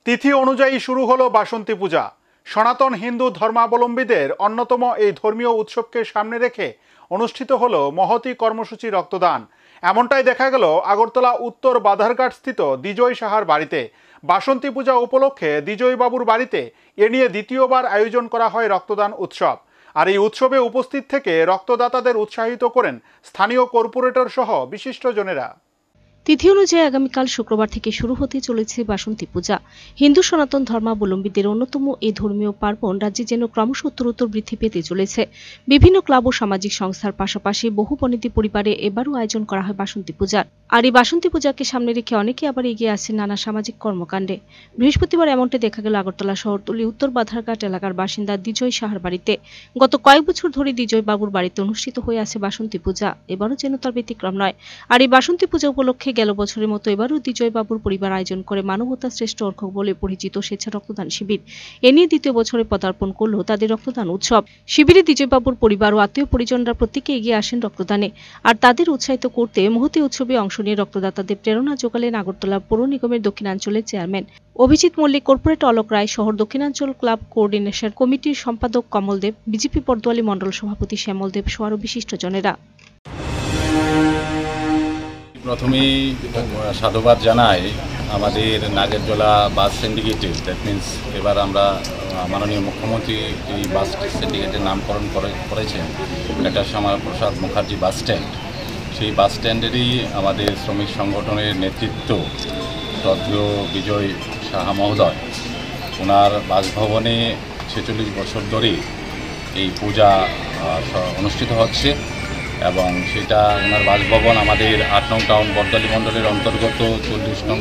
তিথি অনুযায়ী শুরু হলো বাসন্তী পূজা। সনাতন হিন্দু ধর্মাবলম্বীদের অন্যতম এই ধর্মীয় উৎসবকে সামনে রেখে অনুষ্ঠিত হলো মহতী কর্মসূচি রক্তদান। এমনটাই দেখা গেল আগরতলা উত্তর বাধারঘাট স্থিত দিজয় সাহার বাড়িতে। বাসন্তী পূজা উপলক্ষে দিজয় বাবুর বাড়িতে এ নিয়ে দ্বিতীয়বার আয়োজন করা হয় রক্তদান উৎসব। আর এই উৎসবে উপস্থিত থেকে রক্তদাতাদের উৎসাহিত করেন স্থানীয় কর্পোরেটর সহ বিশিষ্টজনেরা। তিথি অনুযায়ী আগামীকাল শুক্রবার থেকে শুরু হতে চলেছে বাসন্তী পূজা। হিন্দু সনাতন ধর্মাবলম্বীদের অন্যতম এই ধর্মীয় পার্বণ রাজ্যে যেন ক্রমশ উত্তরোত্তর বৃদ্ধি পেতে চলেছে। বিভিন্ন ক্লাব ও সামাজিক সংস্থার পাশাপাশি বহু বনেদি পরিবারে এবারও আয়োজন করা হয় বাসন্তী পূজার। আর এই বাসন্তী পূজাকে সামনে রেখে অনেকে আবার এগিয়ে আসছেন নানা সামাজিক কর্মকাণ্ডে। বৃহস্পতিবার এমনটা দেখা গেল আগরতলা শহরতলি উত্তর বাধারঘাট এলাকার বাসিন্দা দিজয় সাহার বাড়িতে। গত কয়েক বছর ধরে দিজয় বাবুর বাড়িতে অনুষ্ঠিত হয়ে আছে বাসন্তী পূজা। এবারও যেন তার ব্যতিক্রম নয়। আর এই বাসন্তী পূজা উপলক্ষে গেল বছরের মতো এবারও দিজয় বাবুর পরিবার আয়োজন করে মানবতা শ্রেষ্ঠ অর্ঘ্য বলে পরিচিত স্বেচ্ছা রক্তদান শিবির। এ নিয়ে দ্বিতীয় বছরে পদার্পণ করলো তাদের রক্তদান উৎসব। শিবিরে দিজয় বাবুর পরিবার ও আত্মীয় পরিজনরা প্রত্যেকে এগিয়ে আসেন রক্তদানে। আর তাদের উৎসাহিত করতে মহতী উৎসবে অংশ নিয়ে রক্তদাতাদের প্রেরণা যোগালেন আগরতলা পৌর নিগমের দক্ষিণাঞ্চলের চেয়ারম্যান অভিজিৎ মল্লিক, কর্পোরেট অলোক রায়, শহর দক্ষিণাঞ্চল ক্লাব কোঅর্ডিনেশন কমিটির সম্পাদক কমল দেব, বিজেপি বর্দোয়ালি মন্ডল সভাপতি শ্যামল দেব সহ আরও বিশিষ্টজনেরা। প্রথমেই সাধুবাদ জানাই আমাদের নাগেরজোলা বাস সিন্ডিকেটে। দ্যাট মিনস এবার আমরা মাননীয় মুখ্যমন্ত্রী এই বাস সিন্ডিকেটের নামকরণ করেছেন, এটা শ্যামাপ্রসাদ মুখার্জি বাস স্ট্যান্ড। সেই বাস স্ট্যান্ডেরই আমাদের শ্রমিক সংগঠনের নেতৃত্ব শ্রদ্ধেয় বিজয় সাহা মহোদয়, ওনার বাসভবনে 46 বছর ধরে এই পূজা অনুষ্ঠিত হচ্ছে এবং সেটা ওনার বাসভবন আমাদের 8 নং টাউন বর্দোয়ালি মণ্ডলের অন্তর্গত 40 নং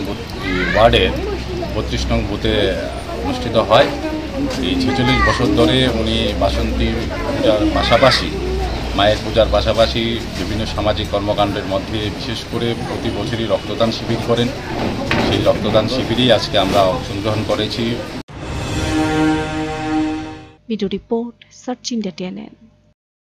ওয়ার্ডের 32 নং বুথে অনুষ্ঠিত হয়। এই 46 বছর ধরে উনি বাসন্তী পূজার পাশাপাশি, মায়ের পূজার পাশাপাশি বিভিন্ন সামাজিক কর্মকাণ্ডের মধ্যে বিশেষ করে প্রতি বছরই রক্তদান শিবির করেন। সেই রক্তদান শিবিরেই আজকে আমরা অংশগ্রহণ করেছি। Video report search India TNN।